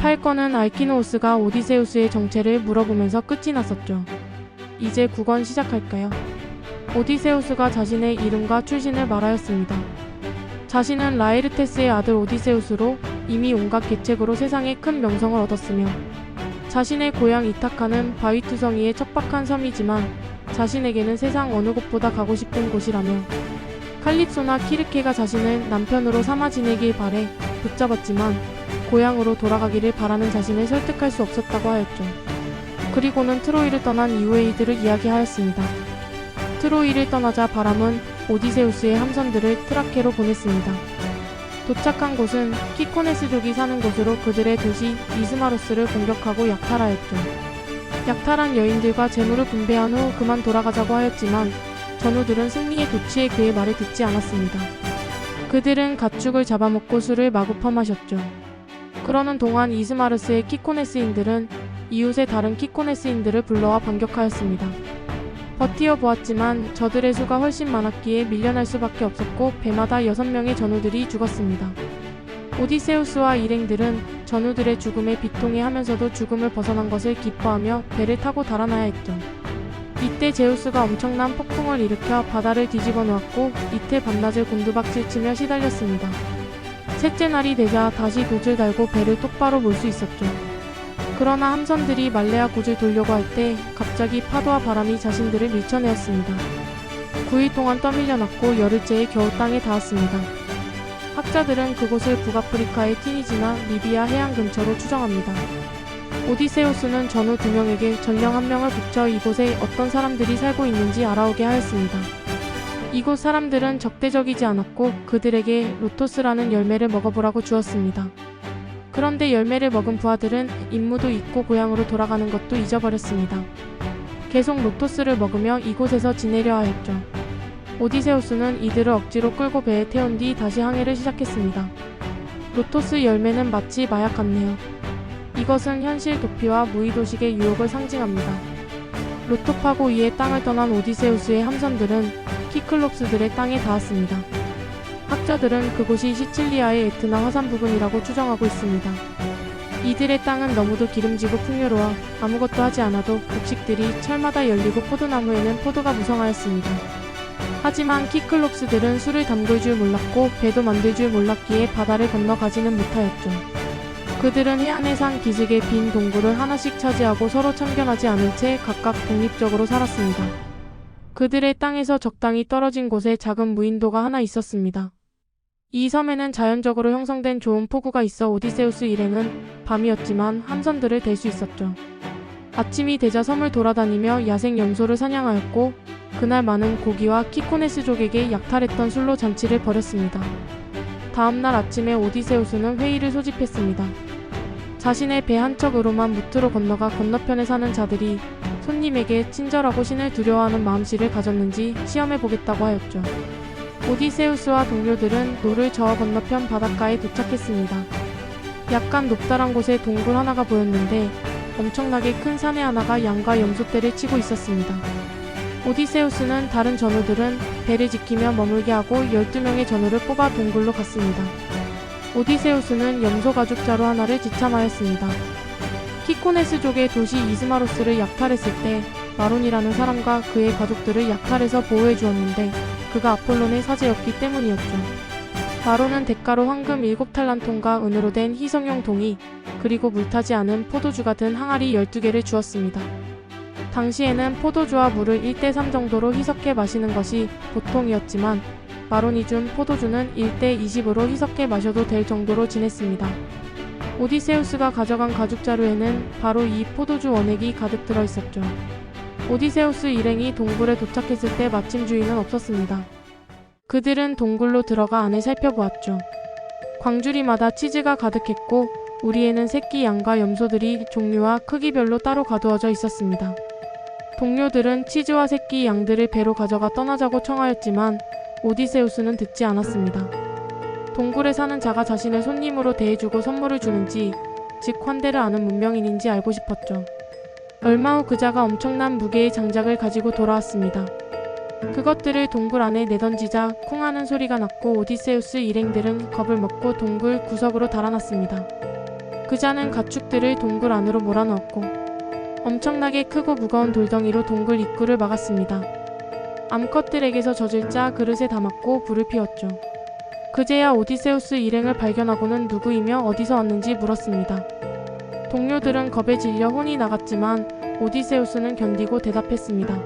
사건은 알키노우스가 오디세우스의 정체를 물어보면서 끝이 났었죠. 이제 9권 시작할까요? 오디세우스가 자신의 이름과 출신을 말하였습니다. 자신은 라에르테스의 아들 오디세우스로 이미 온갖 계책으로 세상에 큰 명성을 얻었으며 자신의 고향 이타카는 바위투성이의 척박한 섬이지만 자신에게는 세상 어느 곳보다 가고 싶은 곳이라며 칼립소나 키르케가 자신을 남편으로 삼아 지내길 바래 붙잡았지만 고향으로 돌아가기를 바라는 자신을 설득할 수 없었다고 하였죠. 그리고는 트로이를 떠난 이후의 일들을 이야기하였습니다. 트로이를 떠나자 바람은 오디세우스의 함선들을 트라케로 보냈습니다. 도착한 곳은 키코네스족이 사는 곳으로 그들의 도시 이스마로스를 공격하고 약탈하였죠. 약탈한 여인들과 재물을 분배한 후 그만 돌아가자고 하였지만 전우들은 승리에 도취해 그의 말을 듣지 않았습니다. 그들은 가축을 잡아먹고 술을 마구 퍼마셨죠. 그러는 동안 이스마르스의 키코네스인들은 이웃의 다른 키코네스인들을 불러와 반격하였습니다. 버티어 보았지만 저들의 수가 훨씬 많았기에 밀려날 수밖에 없었고 배마다 6명의 전우들이 죽었습니다. 오디세우스와 일행들은 전우들의 죽음에 비통해하면서도 죽음을 벗어난 것을 기뻐하며 배를 타고 달아나야 했죠. 이때 제우스가 엄청난 폭풍을 일으켜 바다를 뒤집어 놓았고 이틀 밤낮을 곤두박질치며 시달렸습니다. 셋째 날이 되자 다시 돛을 달고 배를 똑바로 몰 수 있었죠. 그러나 함선들이 말레아 곶을 돌려고 할 때 갑자기 파도와 바람이 자신들을 밀쳐내었습니다. 9일 동안 떠밀려났고 열흘째에 겨우 땅에 닿았습니다. 학자들은 그곳을 북아프리카의 티니지나 리비아 해안 근처로 추정합니다. 오디세우스는 전우 2명에게 전령 1명을 붙여 이곳에 어떤 사람들이 살고 있는지 알아오게 하였습니다. 이곳 사람들은 적대적이지 않았고 그들에게 로토스라는 열매를 먹어보라고 주었습니다. 그런데 열매를 먹은 부하들은 임무도 잊고 고향으로 돌아가는 것도 잊어버렸습니다. 계속 로토스를 먹으며 이곳에서 지내려 하였죠. 오디세우스는 이들을 억지로 끌고 배에 태운 뒤 다시 항해를 시작했습니다. 로토스 열매는 마치 마약 같네요. 이것은 현실 도피와 무의도식의 유혹을 상징합니다. 로토파고 위의 땅을 떠난 오디세우스의 함선들은 키클롭스들의 땅에 닿았습니다. 학자들은 그곳이 시칠리아의 에트나 화산 부근이라고 추정하고 있습니다. 이들의 땅은 너무도 기름지고 풍요로워 아무것도 하지 않아도 곡식들이 철마다 열리고 포도나무에는 포도가 무성하였습니다. 하지만 키클롭스들은 술을 담글 줄 몰랐고 배도 만들 줄 몰랐기에 바다를 건너가지는 못하였죠. 그들은 해안에 산 기슭의 빈 동굴을 하나씩 차지하고 서로 참견하지 않은 채 각각 독립적으로 살았습니다. 그들의 땅에서 적당히 떨어진 곳에 작은 무인도가 하나 있었습니다. 이 섬에는 자연적으로 형성된 좋은 포구가 있어 오디세우스 일행은 밤이었지만 함선들을 댈 수 있었죠. 아침이 되자 섬을 돌아다니며 야생 염소를 사냥하였고 그날 많은 고기와 키코네스족에게 약탈했던 술로 잔치를 벌였습니다. 다음날 아침에 오디세우스는 회의를 소집했습니다. 자신의 배 한 척으로만 무트로 건너가 건너편에 사는 자들이 손님에게 친절하고 신을 두려워하는 마음씨를 가졌는지 시험해보겠다고 하였죠. 오디세우스와 동료들은 노를 저어 건너편 바닷가에 도착했습니다. 약간 높다란 곳에 동굴 하나가 보였는데 엄청나게 큰 사내 하나가 양과 염소떼를 치고 있었습니다. 오디세우스는 다른 전우들은 배를 지키며 머물게 하고 12명의 전우를 뽑아 동굴로 갔습니다. 오디세우스는 염소 가죽자루 하나를 지참하였습니다. 키코네스족의 도시 이스마로스를 약탈했을 때 마론이라는 사람과 그의 가족들을 약탈해서 보호해 주었는데 그가 아폴론의 사제였기 때문이었죠. 마론은 대가로 황금 7탈란톤과 은으로 된 희성용 동이 그리고 물타지 않은 포도주가 든 항아리 12개를 주었습니다. 당시에는 포도주와 물을 1대3 정도로 희석해 마시는 것이 보통이었지만 마론이 준 포도주는 1대20으로 희석해 마셔도 될 정도로 진했습니다. 오디세우스가 가져간 가죽자루에는 바로 이 포도주 원액이 가득 들어 있었죠. 오디세우스 일행이 동굴에 도착했을 때 마침 주인은 없었습니다. 그들은 동굴로 들어가 안을 살펴보았죠. 광주리마다 치즈가 가득했고 우리에는 새끼 양과 염소들이 종류와 크기별로 따로 가두어져 있었습니다. 동료들은 치즈와 새끼 양들을 배로 가져가 떠나자고 청하였지만 오디세우스는 듣지 않았습니다. 동굴에 사는 자가 자신을 손님으로 대해주고 선물을 주는지, 즉 환대를 아는 문명인인지 알고 싶었죠. 얼마 후 그 자가 엄청난 무게의 장작을 가지고 돌아왔습니다. 그것들을 동굴 안에 내던지자 쿵 하는 소리가 났고 오디세우스 일행들은 겁을 먹고 동굴 구석으로 달아났습니다. 그자는 가축들을 동굴 안으로 몰아넣었고 엄청나게 크고 무거운 돌덩이로 동굴 입구를 막았습니다. 암컷들에게서 젖을 짜 그릇에 담았고 불을 피웠죠. 그제야 오디세우스 일행을 발견하고는 누구이며 어디서 왔는지 물었습니다. 동료들은 겁에 질려 혼이 나갔지만 오디세우스는 견디고 대답했습니다.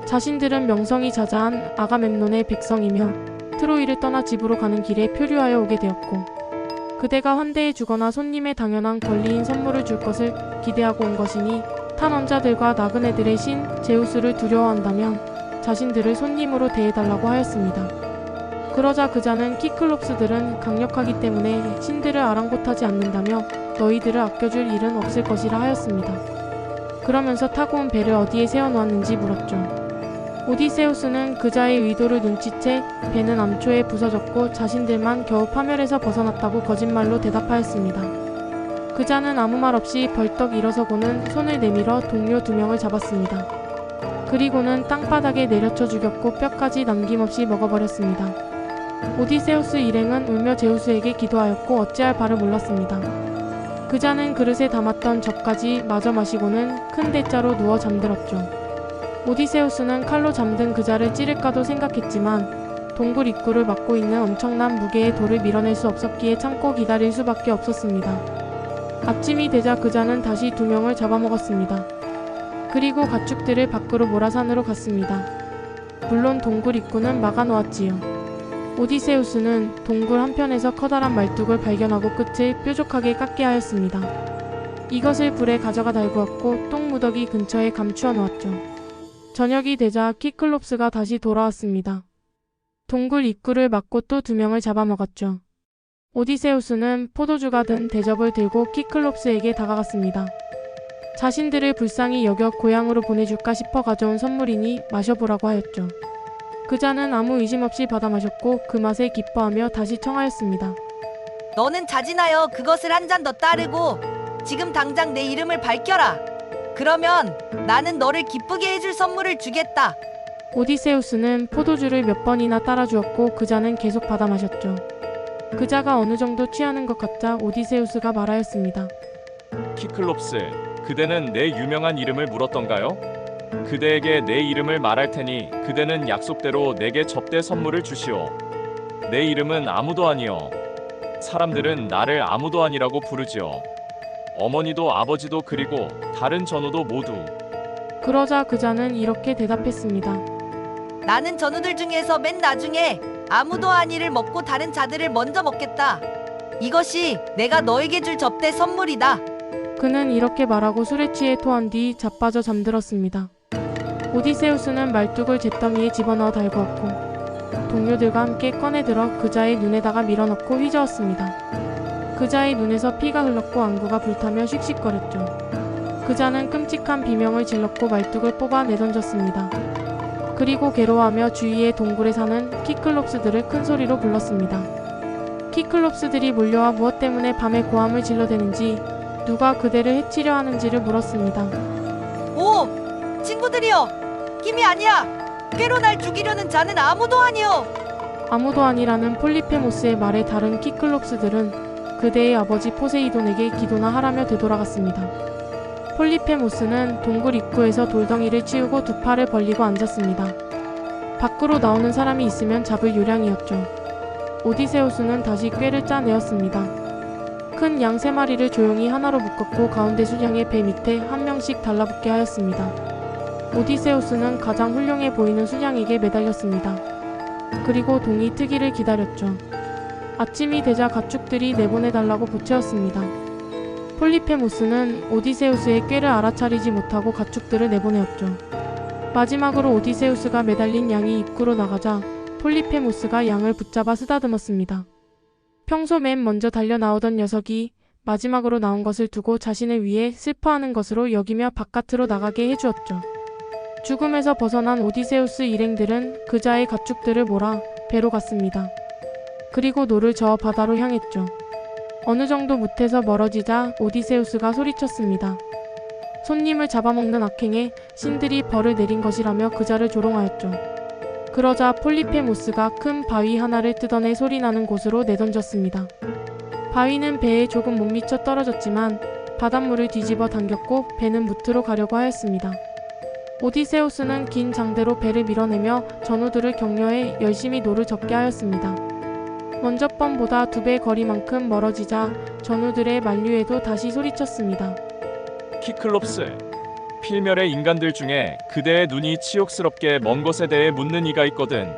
자신들은 명성이 자자한 아가멤논의 백성이며 트로이를 떠나 집으로 가는 길에 표류하여 오게 되었고 그대가 환대해 주거나 손님의 당연한 권리인 선물을 줄 것을 기대하고 온 것이니 탄원자들과 나그네들의 신 제우스를 두려워한다면 자신들을 손님으로 대해달라고 하였습니다. 그러자 그자는 키클롭스들은 강력하기 때문에 신들을 아랑곳하지 않는다며 너희들을 아껴줄 일은 없을 것이라 하였습니다. 그러면서 타고 온 배를 어디에 세워놓았는지 물었죠. 오디세우스는 그자의 의도를 눈치채 배는 암초에 부서졌고 자신들만 겨우 파멸에서 벗어났다고 거짓말로 대답하였습니다. 그자는 아무 말 없이 벌떡 일어서고는 손을 내밀어 동료 2명을 잡았습니다. 그리고는 땅바닥에 내려쳐 죽였고 뼈까지 남김없이 먹어버렸습니다. 오디세우스 일행은 울며 제우스에게 기도하였고 어찌할 바를 몰랐습니다. 그자는 그릇에 담았던 젖까지 마저 마시고는 큰 대자로 누워 잠들었죠. 오디세우스는 칼로 잠든 그자를 찌를까도 생각했지만 동굴 입구를 막고 있는 엄청난 무게의 돌을 밀어낼 수 없었기에 참고 기다릴 수밖에 없었습니다. 아침이 되자 그자는 다시 2명을 잡아먹었습니다. 그리고 가축들을 밖으로 몰아 산으로 갔습니다. 물론 동굴 입구는 막아놓았지요. 오디세우스는 동굴 한편에서 커다란 말뚝을 발견하고 끝을 뾰족하게 깎게 하였습니다. 이것을 불에 가져가 달구었고 똥무더기 근처에 감추어 놓았죠. 저녁이 되자 키클롭스가 다시 돌아왔습니다. 동굴 입구를 막고 또 2명을 잡아먹었죠. 오디세우스는 포도주가 든 대접을 들고 키클롭스에게 다가갔습니다. 자신들을 불쌍히 여겨 고향으로 보내줄까 싶어 가져온 선물이니 마셔보라고 하였죠. 그자는 아무 의심 없이 받아 마셨고 그 맛에 기뻐하며 다시 청하였습니다. 너는 자진하여 그것을 한 잔 더 따르고 지금 당장 내 이름을 밝혀라. 그러면 나는 너를 기쁘게 해줄 선물을 주겠다. 오디세우스는 포도주를 몇 번이나 따라주었고 그자는 계속 받아 마셨죠. 그자가 어느 정도 취하는 것 같자 오디세우스가 말하였습니다. 키클롭스, 그대는 내 유명한 이름을 물었던가요? 그대에게 내 이름을 말할 테니 그대는 약속대로 내게 접대 선물을 주시오. 내 이름은 아무도 아니요. 사람들은 나를 아무도 아니라고 부르지요. 어머니도 아버지도 그리고 다른 전우도 모두. 그러자 그자는 이렇게 대답했습니다. 나는 전우들 중에서 맨 나중에 아무도 아니를 먹고 다른 자들을 먼저 먹겠다. 이것이 내가 너에게 줄 접대 선물이다. 그는 이렇게 말하고 술에 취해 토한 뒤 자빠져 잠들었습니다. 오디세우스는 말뚝을 잿더미에 집어넣어 달구었고 동료들과 함께 꺼내들어 그자의 눈에다가 밀어넣고 휘저었습니다. 그자의 눈에서 피가 흘렀고 안구가 불타며 씩씩거렸죠. 그자는 끔찍한 비명을 질렀고 말뚝을 뽑아 내던졌습니다. 그리고 괴로워하며 주위의 동굴에 사는 키클롭스들을 큰 소리로 불렀습니다. 키클롭스들이 몰려와 무엇 때문에 밤에 고함을 질러대는지 누가 그대를 해치려 하는지를 물었습니다. 오! 친구들이여! 힘이 아니야! 꾀로 날 죽이려는 자는 아무도 아니여! 아무도 아니라는 폴리페모스의 말에 다른 키클롭스들은 그대의 아버지 포세이돈에게 기도나 하라며 되돌아갔습니다. 폴리페모스는 동굴 입구에서 돌덩이를 치우고 2 팔을 벌리고 앉았습니다. 밖으로 나오는 사람이 있으면 잡을 요량이었죠. 오디세우스는 다시 꾀를 짜내었습니다. 큰 양 3마리를 조용히 하나로 묶었고 가운데 수량의 배 밑에 한 명씩 달라붙게 하였습니다. 오디세우스는 가장 훌륭해 보이는 수량에게 매달렸습니다. 그리고 동이 트기를 기다렸죠. 아침이 되자 가축들이 내보내달라고 보채었습니다. 폴리페모스는 오디세우스의 꾀를 알아차리지 못하고 가축들을 내보내었죠. 마지막으로 오디세우스가 매달린 양이 입구로 나가자 폴리페모스가 양을 붙잡아 쓰다듬었습니다. 평소 맨 먼저 달려나오던 녀석이 마지막으로 나온 것을 두고 자신을 위해 슬퍼하는 것으로 여기며 바깥으로 나가게 해주었죠. 죽음에서 벗어난 오디세우스 일행들은 그자의 가축들을 몰아 배로 갔습니다. 그리고 노를 저어 바다로 향했죠. 어느 정도 무태서 멀어지자 오디세우스가 소리쳤습니다. 손님을 잡아먹는 악행에 신들이 벌을 내린 것이라며 그자를 조롱하였죠. 그러자 폴리페모스가 큰 바위 하나를 뜯어내 소리나는 곳으로 내던졌습니다. 바위는 배에 조금 못 미쳐 떨어졌지만 바닷물을 뒤집어 당겼고 배는 무트로 가려고 하였습니다. 오디세우스는 긴 장대로 배를 밀어내며 전우들을 격려해 열심히 노를 젓게 하였습니다. 먼저 번보다 2배 거리만큼 멀어지자 전우들의 만류에도 다시 소리쳤습니다. 키클롭스, 필멸의 인간들 중에 그대의 눈이 치욕스럽게 먼 것에 대해 묻는 이가 있거든.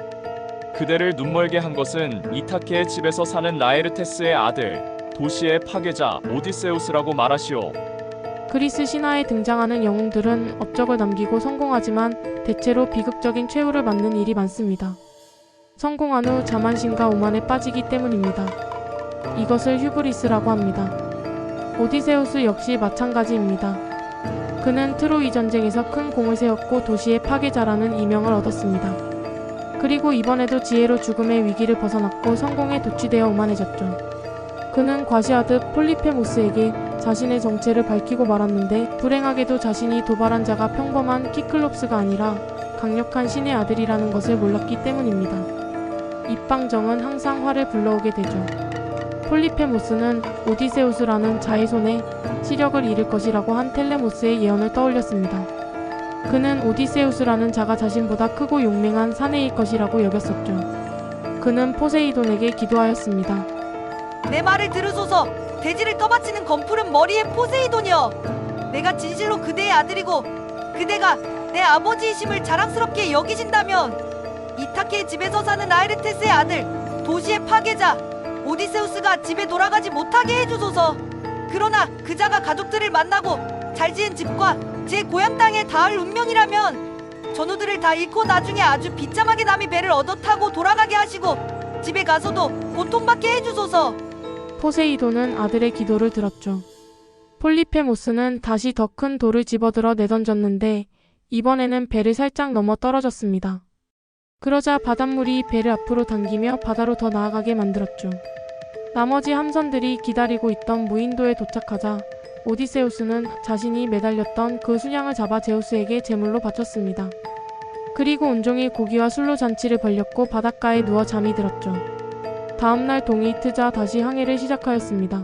그대를 눈멀게 한 것은 이타케의 집에서 사는 라에르테스의 아들, 도시의 파괴자 오디세우스라고 말하시오. 그리스 신화에 등장하는 영웅들은 업적을 남기고 성공하지만 대체로 비극적인 최후를 맞는 일이 많습니다. 성공한 후 자만심과 오만에 빠지기 때문입니다. 이것을 휴브리스라고 합니다. 오디세우스 역시 마찬가지입니다. 그는 트로이 전쟁에서 큰 공을 세웠고 도시의 파괴자라는 이명을 얻었습니다. 그리고 이번에도 지혜로 죽음의 위기를 벗어났고 성공에 도취되어 오만해졌죠. 그는 과시아드 폴리페모스에게 자신의 정체를 밝히고 말았는데 불행하게도 자신이 도발한 자가 평범한 키클롭스가 아니라 강력한 신의 아들이라는 것을 몰랐기 때문입니다. 입방정은 항상 화를 불러오게 되죠. 폴리페모스는 오디세우스라는 자의 손에 시력을 잃을 것이라고 한 텔레모스의 예언을 떠올렸습니다. 그는 오디세우스라는 자가 자신보다 크고 용맹한 사내일 것이라고 여겼었죠. 그는 포세이돈에게 기도하였습니다. 내 말을 들으소서. 대지를 떠받치는 검푸른 머리의 포세이돈이여, 내가 진실로 그대의 아들이고 그대가 내 아버지이심을 자랑스럽게 여기신다면 이타케의 집에서 사는 아이르테스의 아들, 도시의 파괴자 오디세우스가 집에 돌아가지 못하게 해주소서. 그러나 그자가 가족들을 만나고 잘 지은 집과 제 고향 땅에 닿을 운명이라면 전우들을 다 잃고 나중에 아주 비참하게 남이 배를 얻어 타고 돌아가게 하시고 집에 가서도 고통받게 해주소서. 포세이돈은 아들의 기도를 들었죠. 폴리페모스는 다시 더 큰 돌을 집어들어 내던졌는데 이번에는 배를 살짝 넘어 떨어졌습니다. 그러자 바닷물이 배를 앞으로 당기며 바다로 더 나아가게 만들었죠. 나머지 함선들이 기다리고 있던 무인도에 도착하자 오디세우스는 자신이 매달렸던 그 순양을 잡아 제우스에게 제물로 바쳤습니다. 그리고 온종일 고기와 술로 잔치를 벌였고 바닷가에 누워 잠이 들었죠. 다음날 동이 트자 다시 항해를 시작하였습니다.